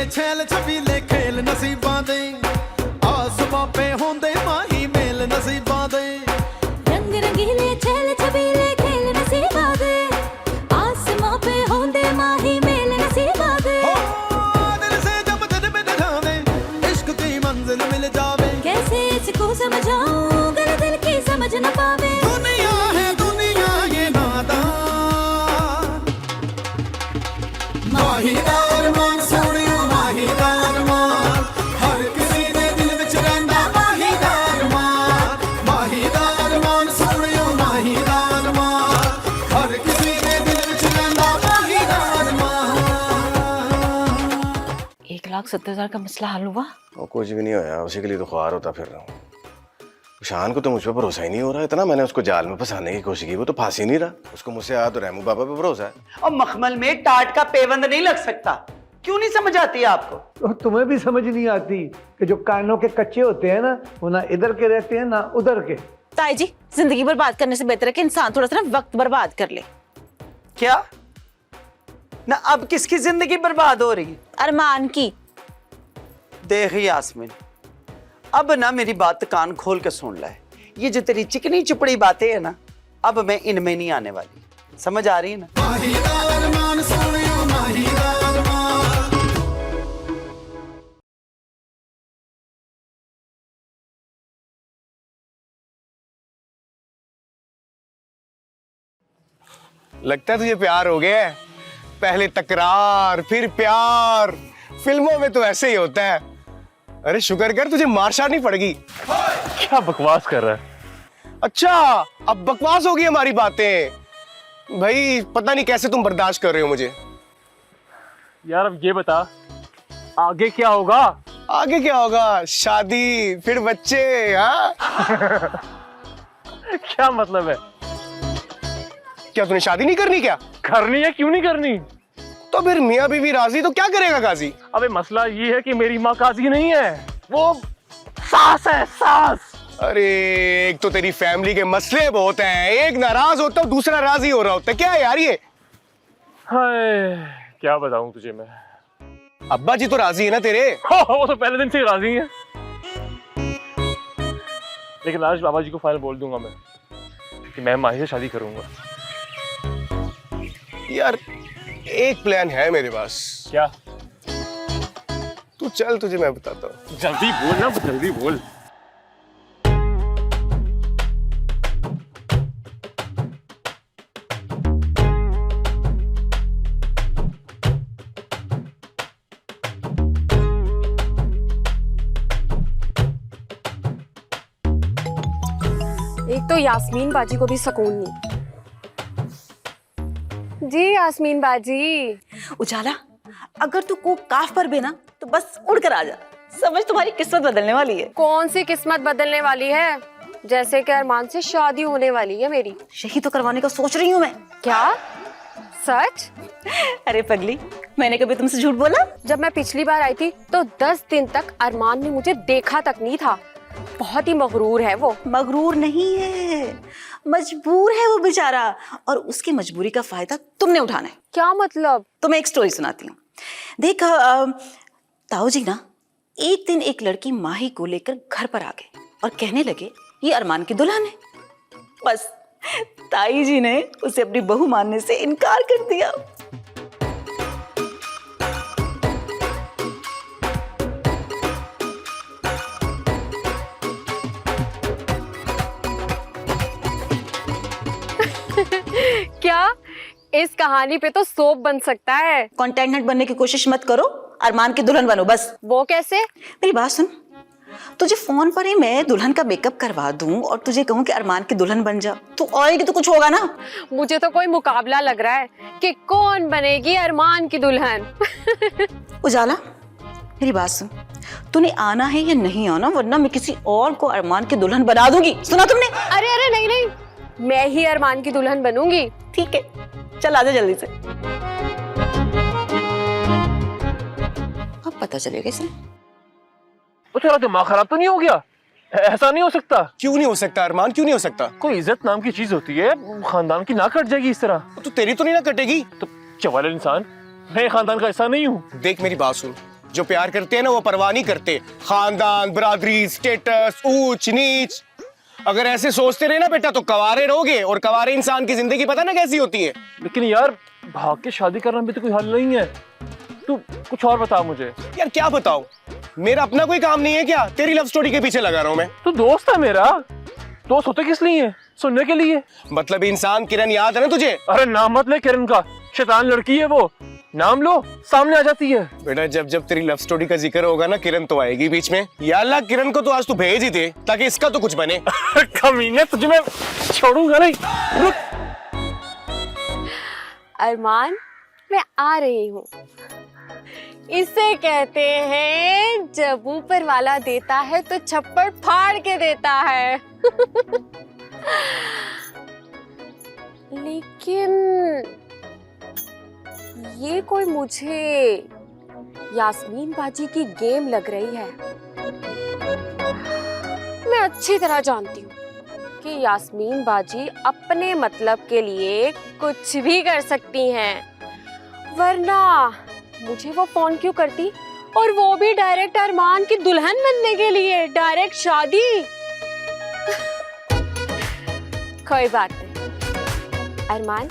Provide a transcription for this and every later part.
छैल छबीले खेल नसीबां दे आसमां पे होंदे माही मेल नसीबां दे रंग रंगीले छैल छबीले खेल नसीबां दे आसमां पे होंदे माही मेल नसीबां दे दिल से जब दिल में जावे इश्क की मंजिल मिल जावे कैसे इसको समझाऊं अगर दिल की समझ न पावे दुनिया है दुनिया ये नादान माहीदार मान सोनियो माहीदार मान हर किसी दे दिल विच रहिंदा माहीदार मान सोनियो माहीदार मान हर किसी दे दिल विच रहिंदा माहीदार मान। 1,70,000 का मसला हल हुआ? वो कुछ भी नहीं होया, उसी के लिए तो ख्वार होता फिर रहा हूँ। शान को तो मुझ पर भरोसा ही नहीं हो रहा। इतना मैंने उसको जाल में फंसाने की कोशिश की, वो तो फांसी नहीं रहा। उसको मुझसे याद रहमू बाबा पे भरोसा है। और मखमल में टाट का पेवंद नहीं लग सकता। क्यों नहीं समझ आती आपको? तो तुम्हें भी समझ नहीं आती कि जो कानों के कच्चे होते हैं ना, वो ना इधर के रहते हैं ना उधर के। ताई जी, जिंदगी बर्बाद करने से बेहतर है कि इंसान थोड़ा सा ना वक्त बर्बाद कर ले। क्या ना अब किसकी जिंदगी बर्बाद हो रही है? अरमान की। देख यास्मीन, अब ना मेरी बात कान खोल के सुन ले। ये जो तेरी चिकनी चुपड़ी बातें है ना, अब मैं इनमें नहीं आने वाली। समझ आ रही है ना? माहीदार मान सोनियो माहीदार मान। लगता है तुझे प्यार हो गया है। पहले तकरार फिर प्यार, फिल्मों में तो ऐसे ही होता है। अरे शुक्र कर तुझे मार शार नहीं पड़ेगी। क्या बकवास कर रहा है? अच्छा, अब बकवास होगी हमारी बातें। भाई पता नहीं कैसे तुम बर्दाश्त कर रहे हो मुझे। यार अब ये बता, आगे क्या होगा? आगे क्या होगा? शादी, फिर बच्चे। हाँ क्या मतलब है? क्या तूने शादी नहीं करनी क्या? करनी है, क्यों नहीं करनी? तो फिर मियाँ बीवी राजी तो क्या करेगा गाजी? अबे मसला ये है कि मेरी माँ काजी नहीं है, वो सास है, सास। अरे एक तो तेरी फैमिली के मसले बहुत हैं, एक नाराज होता है दूसरा राजी हो रहा होता है। क्या है यार ये? हाय, क्या बताऊं तुझे मैं। अब्बा जी तो राजी है ना तेरे? वो तो पहले दिन से ही राजी हैं। लेकिन आज बाबा जी को फाइनल बोल दूंगा मैं कि मैं माही से शादी करूंगा। यार एक प्लान है मेरे पास। क्या? तू चल, तुझे मैं बताता हूँ। जल्दी बोल ना, जल्दी बोल। एक तो यास्मीन बाजी को भी सुकून नहीं। जी यास्मीन बाजी। उजाला, अगर तू को काफ पर भी ना तो बस उड़कर आ जा। समझ, तुम्हारी किस्मत बदलने वाली है। कौन सी किस्मत बदलने वाली है? जैसे कि अरमान से शादी होने वाली है मेरी। यही तो करवाने का सोच रही हूँ मैं। क्या? सच? अरे पगली, मैंने कभी तुमसे झूठ बोला? जब मैं पिछली बार आई थी तो 10 दिन तक अरमान ने मुझे देखा तक नहीं था। बहुत ही मगरूर है वो। मगरूर नहीं है, मजबूर है वो बेचारा, और उसकी मजबूरी का फायदा तुमने उठाना है। क्या मतलब? तुम्हें एक स्टोरी सुनाती हूँ। देख ताऊ जी ना एक दिन एक लड़की माही को लेकर घर पर आ गए और कहने लगे ये अरमान की दुल्हन है। बस ताई जी ने उसे अपनी बहू मानने से इनकार कर दिया। क्या इस कहानी पे तो सोप बन सकता है। कंटेंट बनने की कोशिश मत करो, अरमान की दुल्हन बनो बस। वो कैसे? मेरी बात सुन, तुझे फोन पर ही मैं दुल्हन का मेकअप करवा दूं और तुझे कहूं कि अरमान की दुल्हन बन जा, तू आएगी तो कुछ होगा ना। मुझे तो कोई मुकाबला लग रहा है कि कौन बनेगी अरमान की दुल्हन। उजाला मेरी बात सुन, तूने आना है या नहीं आना, वरना मैं किसी और को अरमान की दुल्हन बना दूंगी। सुना तुमने? अरे अरे नहीं नहीं, मैं ही अरमान की दुल्हन बनूंगी। ठीक है, चल आजा जल्दी से। अब पता चलेगा इसे। वो तेरा दिमाग खराब तो नहीं हो गया? ऐसा नहीं हो सकता। क्यों नहीं हो सकता अरमान, क्यों नहीं हो सकता? कोई इज्जत नाम की चीज होती है, खानदान की ना कट जाएगी इस तरह। तो तेरी तो नहीं ना कटेगी। तो चवाल इंसान, मैं खानदान का हिस्सा नहीं हूँ। देख मेरी बात सुन, जो प्यार करते हैं ना वो परवाह नहीं करते खानदान, बरादरी, स्टेटस, ऊंच नीच। अगर ऐसे सोचते रहे ना बेटा तो कवारे रहोगे, और कवारे इंसान की जिंदगी पता ना कैसी होती है। लेकिन यार भाग के शादी करना भी तो कोई हल नहीं है। तू कुछ और बता मुझे। यार क्या बताऊं, मेरा अपना कोई काम नहीं है क्या? तेरी लव स्टोरी के पीछे लगा रहा हूं मैं। तू दोस्त है मेरा। दोस्त होते किस लिए? सुनने के लिए। मतलब इंसान किरण याद है ना तुझे? अरे नाम मत ले किरण का, शैतान लड़की है वो। नाम लो सामने आ जाती है। बेटा जब जब तेरी लव स्टोरी का जिक्र होगा ना किरण तो आएगी बीच में। या अल्लाह किरण को तो आज तू भेज ही दे ताकि इसका तो कुछ बने। कमीने तुझे मैं छोड़ूंगा नहीं। रुक। अरमान मैं आ रही हूँ। इसे कहते हैं जब ऊपर वाला देता है तो छप्पड़ फाड़ के देता है। लेकिन ये कोई मुझे यास्मीन बाजी की गेम लग रही है। मैं अच्छी तरह जानती हूँ कि यास्मीन बाजी अपने मतलब के लिए कुछ भी कर सकती हैं, वरना मुझे वो फोन क्यों करती, और वो भी डायरेक्ट अरमान की दुल्हन बनने के लिए, डायरेक्ट शादी। कोई बात नहीं अरमान,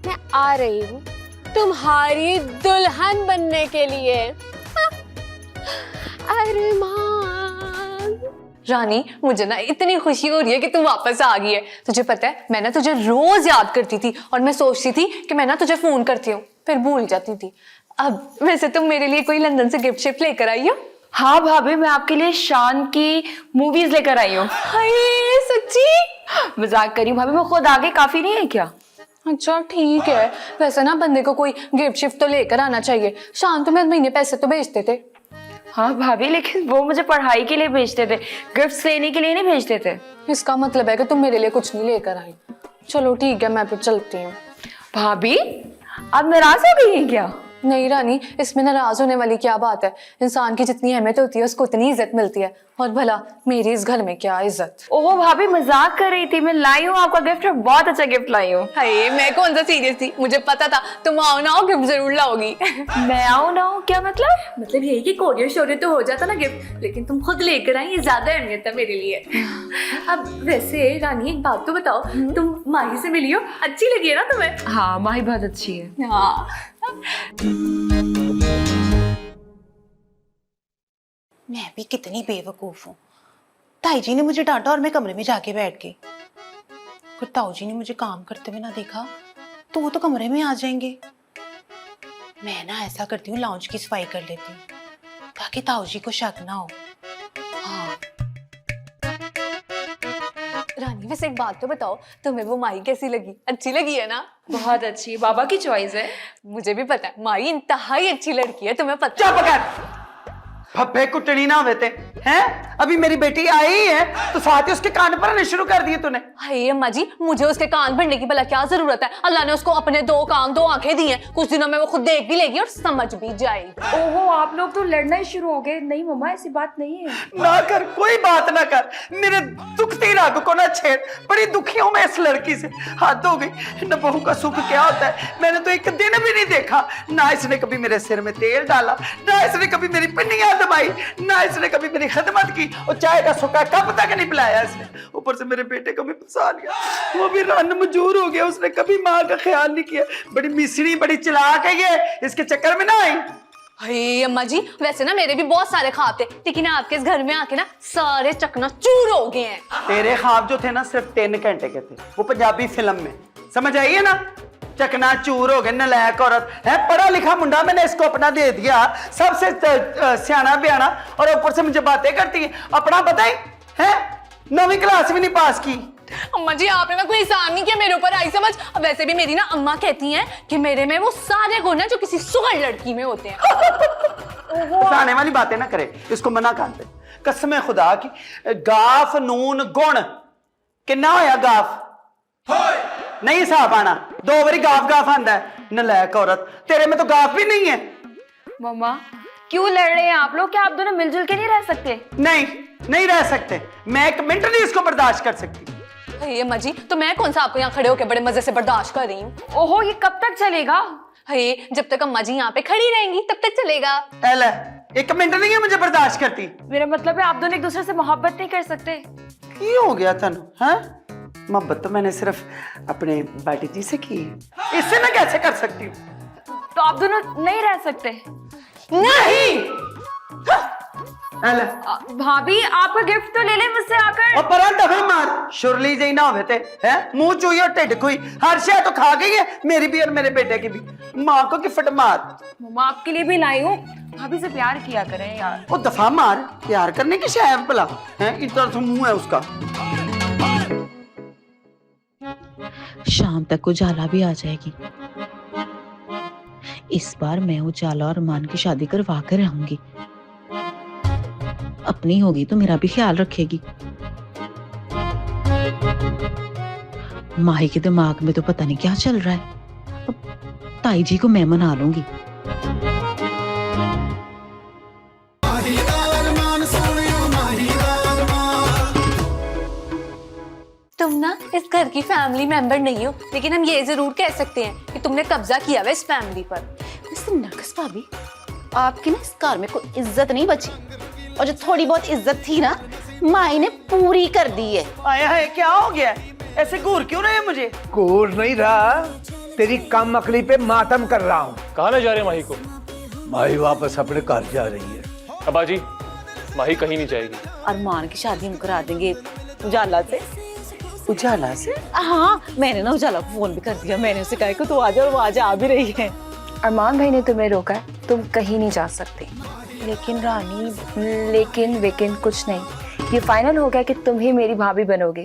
मैं आ रही हूँ तुम्हारी दुल्हन बनने के लिए। अरमान। रानी मुझे ना इतनी खुशी हो रही है कि तू वापस आ गई है। तुझे पता है मैं ना तुझे रोज याद करती थी और मैं सोचती थी कि मैं ना तुझे फोन करती हूँ, फिर भूल जाती थी। अब वैसे तुम मेरे लिए कोई लंदन से गिफ्ट शिफ्ट लेकर आई हो? हाँ भाभी, मैं आपके लिए शान की मूवीज लेकर आई हूँ। हाय सच्ची? मजाक करी भाभी, मैं खुद आगे काफी नहीं है क्या? अच्छा ठीक है। वैसे ना बंदे को कोई गिफ्ट शिफ्ट तो लेकर आना चाहिए। शान तो मैं महीने पैसे तो भेजते थे। हाँ भाभी, लेकिन वो मुझे पढ़ाई के लिए भेजते थे, गिफ्ट्स लेने के लिए नहीं भेजते थे। इसका मतलब है कि तुम मेरे लिए कुछ नहीं लेकर आई। चलो ठीक है, मैं फिर चलती हूँ। भाभी आप नाराज हो गई हैं क्या? नहीं रानी, इसमें नाराज होने वाली क्या बात है। इंसान की जितनी अहमियत होती है उसको उतनी इज्जत मिलती है, और भला मेरी इस घर में क्या इज्जत। ओह भाभी मजाक कर रही थी, मैं लाई हूँ आपका गिफ्ट, बहुत अच्छा गिफ्ट लाई हूँ। हाय मैं कौन सा सीरियस थी, मुझे पता था तुम आओ ना आओ गिफ्ट जरूर लाओगी। मैं आऊँ ना आऊँ क्या मतलब? मतलब यही कि कोरियर शोरियर तो हो जाता ना गिफ्ट, लेकिन तुम खुद लेकर आई, ये ज्यादा अहमियत है मेरे लिए। अब वैसे रानी एक बात तो बताओ, तुम माही से मिली हो, अच्छी लगी है ना तुम्हें? हाँ माही बहुत अच्छी है। हाँ। मैं भी कितनी बेवकूफ हूँ। ताई जी ने मुझे डांटा और मैं कमरे में जाके बैठ गई। फिर ताऊ जी ने मुझे काम करते हुए ना देखा तो वो तो कमरे में आ जाएंगे। मैं ना ऐसा करती हूँ, लाउंज की सफाई कर लेती हूँ ताकि ताऊ जी को शक ना हो। हाँ रानी वैसे एक बात तो बताओ, तुम्हें वो माही कैसी लगी? अच्छी लगी है ना? बहुत अच्छी है, बाबा की चॉइस है। मुझे भी पता है माही इंतहाई अच्छी लड़की है, तुम्हें पता चुप कर, फप्पे कुटनी ना हुए थे हैं? अभी मेरी बेटी आई ही है तो साथ ही उसके कान भरने शुरू कर दिए तूने। हाय अम्मा जी, मुझे उसके कान भरने की भला क्या जरूरत है? अल्लाह ने उसको अपने दो कान दो आंखें दी हैं, कुछ दिनों में वो खुद देख भी लेगी और समझ भी जाएगी। ओहो आप लोग तो लड़ना ही शुरू हो गए। नहीं मम्मा ऐसी बात नहीं है। ना कर, कोई बात ना कर, मेरे दुखती राग को ना छेड़। बड़ी दुखी हूं मैं इस लड़की से, हद हो गई। न बहू का सुख क्या होता है मैंने तो एक दिन भी नहीं देखा। ना इसने कभी मेरे सिर में तेल डाला, ना इसने कभी मेरी पिन्नियां दबाई, ना इसने कभी मेरी खिदमत की, और चाय का सूखा कप तक नहीं पिलाया इसने। ऊपर से मेरे बेटे को भी फंसा लिया, वो भी रन मजूर हो गया। उसने कभी माँ का ख्याल नहीं किया। बड़ी मिसरी, बड़ी चालाक है ये, इसके चक्कर में ना आई। हाय अम्मा जी, वैसे ना मेरे भी बहुत सारे ख्वाब थे, लेकिन आपके इस घर में आके ना सारे चकनाचूर हो गए हैं। तेरे ख्वाब जो थे ना सिर्फ 3 घंटे के थे, वो पंजाबी फिल्म में, समझ आई है ना? चकनाचूर हो गए, नलायक औरत है। पढ़ा लिखा मुंडा मैंने इसको अपना दे दिया, सबसे सियाना बयाना, और ऊपर से मुझे बातें करती है। अपना बताई है, 9वीं क्लास भी नहीं पास की। अम्मा जी आपने ना कोई एहसान नहीं किया मेरे ऊपर, आई समझ। अब वैसे भी मेरी ना अम्मा कहती हैं कि मेरे में वो सारे गुण हैं जो किसी सुगड़ लड़की में होते हैं। फसाने वाली बातें ना करे, इसको मना कर दे कसम खुदा की। गाफ नून गुण किन्ना होया? गाफ नहीं हिसाब आना, 2 बारी गाफ गाफ आंदा है। नलायक औरत, तेरे में तो गाफ भी नहीं है। मम्मा क्यों लड़ रहे हैं आप लोग? क्या आप दोनों मिलजुल के नहीं रह सकते? नहीं रह सकते। मैं 1 मिनट नहीं इसको बर्दाश्त कर सकती। अम्मा जी तो मैं कौन सा आपको यहाँ खड़े होकर बड़े मजे से बर्दाश्त कर रही हूँ। ओहो ये कब तक चलेगा? हे जब तक अम्मा जी यहाँ पे खड़ी रहेंगी तब तक चलेगा। एला, एक मिनट नहीं है मुझे बर्दाश्त करती। मेरा मतलब है आप दोनों एक दूसरे से मोहब्बत नहीं कर सकते। की हो गया तनु? हाँ, मोहब्बत तो मैंने सिर्फ अपने बाटी जी से की, इससे मैं कैसे कर सकती हूँ? तो आप दोनों नहीं रह सकते। नहीं। एला, भाभी आपका गिफ्ट तो ले ले मुझसे आकर। और पर दफा मार शुरली जी ना होते हैं, मुंह चुई और टिड खुई, हर शय तो खा गई है, मेरी भी और मेरे बेटे की भी। माँ को गिफ्ट मार। मम्मा आपके लिए भी लाई हूँ, भाभी से प्यार किया करें यार। वो दफा मार, प्यार करने की शय भला है, इतना तो मुंह है उसका। शाम तक उजाला भी आ जाएगी। इस बार मैं उजाला और अरमान की शादी करवा कर रहूंगी। अपनी होगी तो मेरा भी ख्याल रखेगी। माही के दिमाग में तो पता नहीं क्या चल रहा है। अब ताई जी को मैं मना लूंगी। माही दा अरमान सोनियो, माही दा अरमान। तुम ना इस घर की फैमिली मेंबर नहीं हो, लेकिन हम ये जरूर कह सकते हैं कि तुमने कब्जा किया हुआ इस फैमिली पर। मिस्टर नरगिस भाभी, आपकी ना इस घर में कोई इज्जत नहीं बची, और जो थोड़ी बहुत इज्जत थी ना माई ने पूरी कर दी है। आया है, क्या हो गया? ऐसे घूर क्यों रहे हैं मुझे? घूर नहीं रहा, तेरी कम अकली पे मातम कर रहा हूँ। कहाँ ले जा रहे हैं माही को? माही वापस अपने घर जा रही है। अब्बा जी, माही कहीं नहीं जाएगी। अरमान की शादी हम करा देंगे उजाला से। उजाला से? हाँ, मैंने ना उजाला को फोन भी कर दिया। मैंने उसे कहा कि तू आ जा, और वो आज आ भी रही है। अरमान भाई ने तुम्हें रोका है, तुम कहीं नहीं जा सकते। लेकिन रानी, लेकिन कुछ नहीं, ये फाइनल हो गया कि तुम ही मेरी भाभी बनोगे।